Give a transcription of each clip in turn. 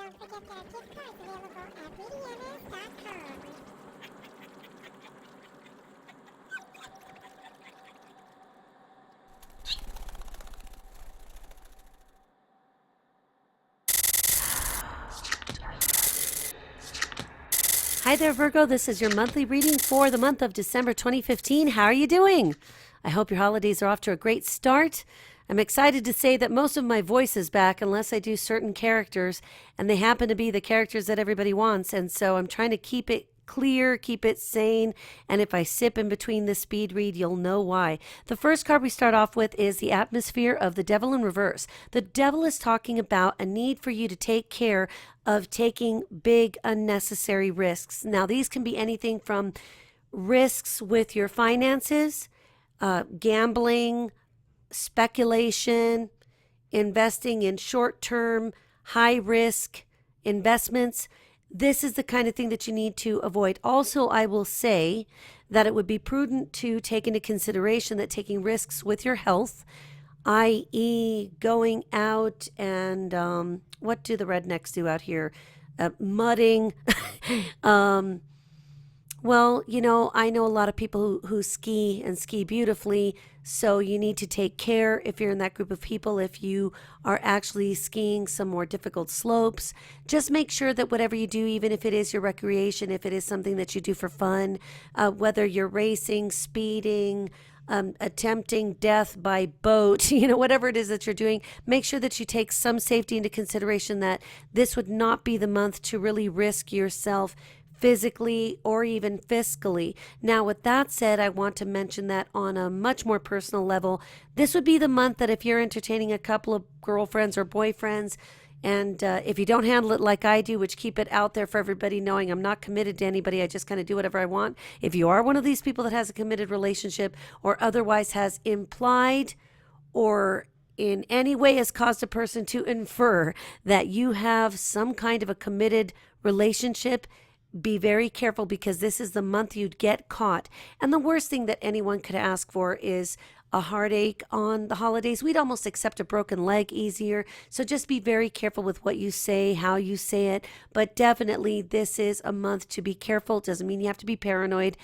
don't forget there are gift cards available at RitaYanez.com. Hi there, Virgo. This is your monthly reading for the month of December 2015. How are you doing? I hope your holidays are off to a great start. I'm excited to say that most of my voice is back unless I do certain characters, and they happen to be the characters that everybody wants. And so I'm trying to keep it clear, keep it sane, and if I sip in between the speed read, you'll know why. The first card we start off with is the atmosphere of the devil in reverse. The devil is talking about a need for you to take care of taking big unnecessary risks. Now, these can be anything from risks with your finances, gambling, speculation, investing in short-term, high-risk investments. This is the kind of thing that you need to avoid. Also, I will say that it would be prudent to take into consideration that taking risks with your health, i.e. going out and what do the rednecks do out here? Mudding. Well, I know a lot of people who ski and ski beautifully, so you need to take care if you're in that group of people. If you are actually skiing some more difficult slopes, just make sure that whatever you do, even if it is your recreation, if it is something that you do for fun, whether you're racing, speeding, attempting death by boat, whatever it is that you're doing, make sure that you take some safety into consideration, that this would not be the month to really risk yourself physically or even fiscally. Now, with that said, I want to mention that on a much more personal level, this would be the month that if you're entertaining a couple of girlfriends or boyfriends, and if you don't handle it like I do, which keep it out there for everybody knowing I'm not committed to anybody, I just kind of do whatever I want. If you are one of these people that has a committed relationship or otherwise has implied or in any way has caused a person to infer that you have some kind of a committed relationship, be very careful, because this is the month you'd get caught. And the worst thing that anyone could ask for is a heartache on the holidays. We'd almost accept a broken leg easier. So just be very careful with what you say, how you say it. But definitely this is a month to be careful. It doesn't mean you have to be paranoid.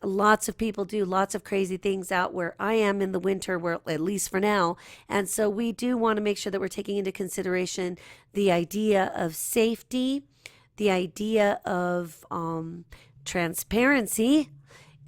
Lots of people do lots of crazy things out where I am in the winter, where at least for now. And so we do want to make sure that we're taking into consideration the idea of safety, the idea of transparency,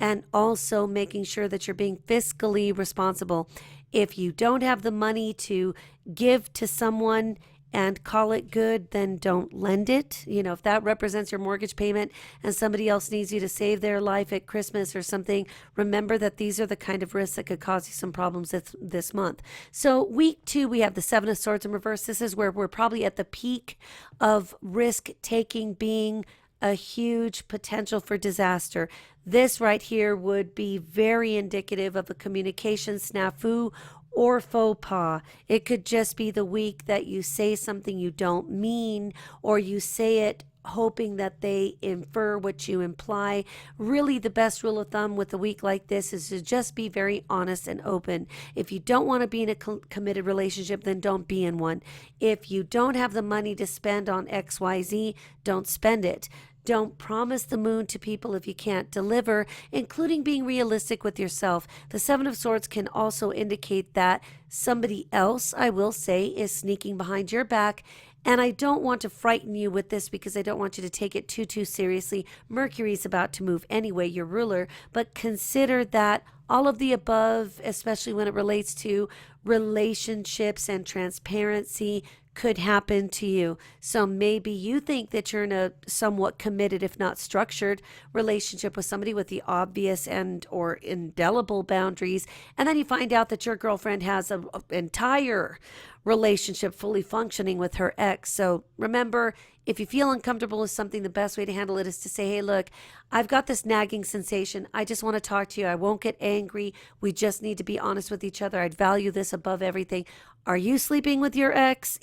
and also making sure that you're being fiscally responsible. If you don't have the money to give to someone and call it good, then don't lend it. If that represents your mortgage payment and somebody else needs you to save their life at Christmas or something, remember that these are the kind of risks that could cause you some problems this month. So week 2, we have the Seven of Swords in reverse. This is where we're probably at the peak of risk taking being a huge potential for disaster. This right here would be very indicative of a communication snafu or faux pas. It could just be the week that you say something you don't mean, or you say it hoping that they infer what you imply. Really, the best rule of thumb with a week like this is to just be very honest and open. If you don't want to be in a committed relationship, then don't be in one. If you don't have the money to spend on XYZ, don't spend it. Don't promise the moon to people if you can't deliver, including being realistic with yourself. The Seven of Swords can also indicate that somebody else, I will say, is sneaking behind your back. And I don't want to frighten you with this, because I don't want you to take it too seriously. Mercury's about to move anyway, your ruler, but consider that all of the above, especially when it relates to relationships and transparency, could happen to you. So maybe you think that you're in a somewhat committed, if not structured, relationship with somebody with the obvious and or indelible boundaries, and then you find out that your girlfriend has an entire relationship fully functioning with her ex. So remember, if you feel uncomfortable with something, the best way to handle it is to say, hey, look, I've got this nagging sensation. I just want to talk to you. I won't get angry. We just need to be honest with each other. I'd value this above everything. Are you sleeping with your ex?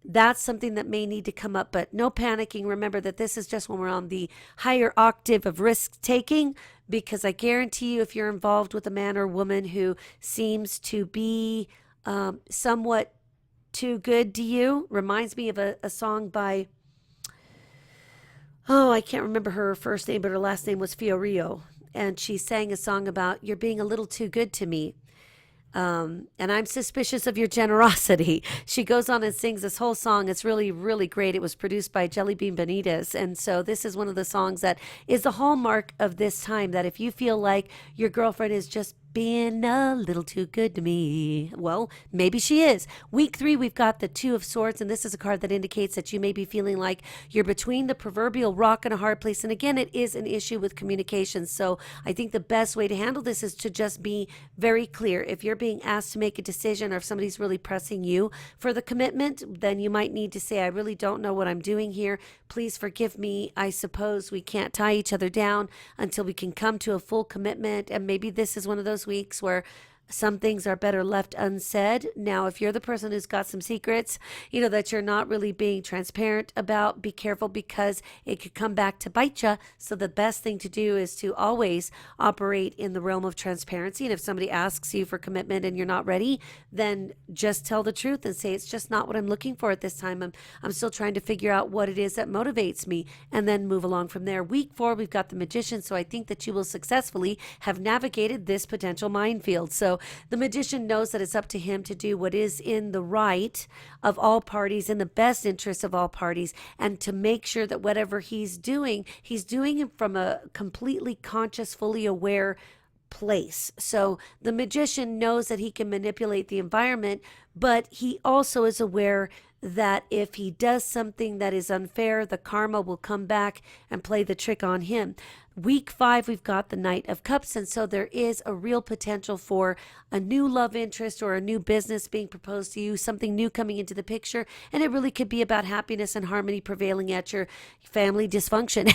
That's something that may need to come up, but no panicking. Remember that this is just when we're on the higher octave of risk taking, because I guarantee you, if you're involved with a man or woman who seems to be somewhat too good to you. Reminds me of a song by, oh, I can't remember her first name, but her last name was Fiorio. And she sang a song about you're being a little too good to me. And I'm suspicious of your generosity. She goes on and sings this whole song. It's really, really great. It was produced by Jellybean Benitez. And so this is one of the songs that is the hallmark of this time, that if you feel like your girlfriend is just being a little too good to me, well, maybe she is. Week 3, we've got the Two of Swords, and this is a card that indicates that you may be feeling like you're between the proverbial rock and a hard place. And again, it is an issue with communication. So I think the best way to handle this is to just be very clear. If you're being asked to make a decision, or if somebody's really pressing you for the commitment, then you might need to say, I really don't know what I'm doing here. Please forgive me. I suppose we can't tie each other down until we can come to a full commitment. And maybe this is one of those weeks where some things are better left unsaid. Now, if you're the person who's got some secrets, that you're not really being transparent about, be careful, because it could come back to bite you. So the best thing to do is to always operate in the realm of transparency. And if somebody asks you for commitment and you're not ready, then just tell the truth and say, it's just not what I'm looking for at this time. I'm still trying to figure out what it is that motivates me, and then move along from there. Week 4, we've got the Magician. So I think that you will successfully have navigated this potential minefield. So the Magician knows that it's up to him to do what is in the right of all parties, in the best interest of all parties, and to make sure that whatever he's doing it from a completely conscious, fully aware place. So the Magician knows that he can manipulate the environment, but he also is aware that if he does something that is unfair, the karma will come back and play the trick on him. Week 5, we've got the Knight of Cups, and so there is a real potential for a new love interest or a new business being proposed to you, something new coming into the picture, and it really could be about happiness and harmony prevailing at your family dysfunction.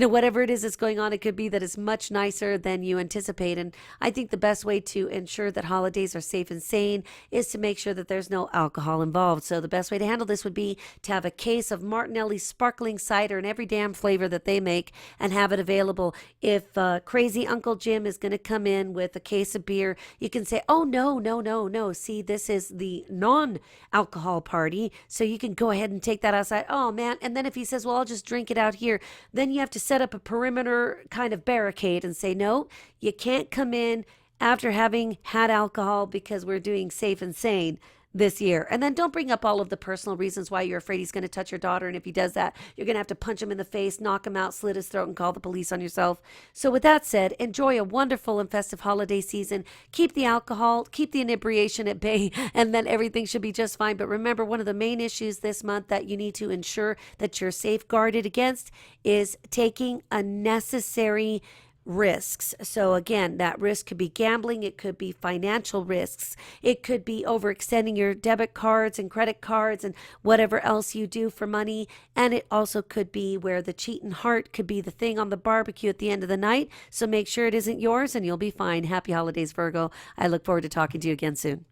Whatever it is that's going on, it could be that it's much nicer than you anticipate, and I think the best way to ensure that holidays are safe and sane is to make sure that there's no alcohol involved. So the best way to handle this would be to have a case of Martinelli's sparkling cider in every damn flavor that they make, and have it available. If crazy Uncle Jim is going to come in with a case of beer, you can say, oh, no. See, this is the non-alcohol party, so you can go ahead and take that outside. Oh, man. And then if he says, well, I'll just drink it out here, then you have to set up a perimeter kind of barricade and say, no, you can't come in after having had alcohol because we're doing safe and sane this year. And then don't bring up all of the personal reasons why you're afraid he's going to touch your daughter. And if he does that, you're going to have to punch him in the face, knock him out, slit his throat, and call the police on yourself. So with that said, enjoy a wonderful and festive holiday season. Keep the alcohol, keep the inebriation at bay, and then everything should be just fine. But remember, one of the main issues this month that you need to ensure that you're safeguarded against is taking unnecessary risks. So again, that risk could be gambling, it could be financial risks, it could be overextending your debit cards and credit cards and whatever else you do for money, and it also could be where the cheating heart could be the thing on the barbecue at the end of the night. So make sure it isn't yours and you'll be fine. Happy holidays, Virgo. I look forward to talking to you again soon.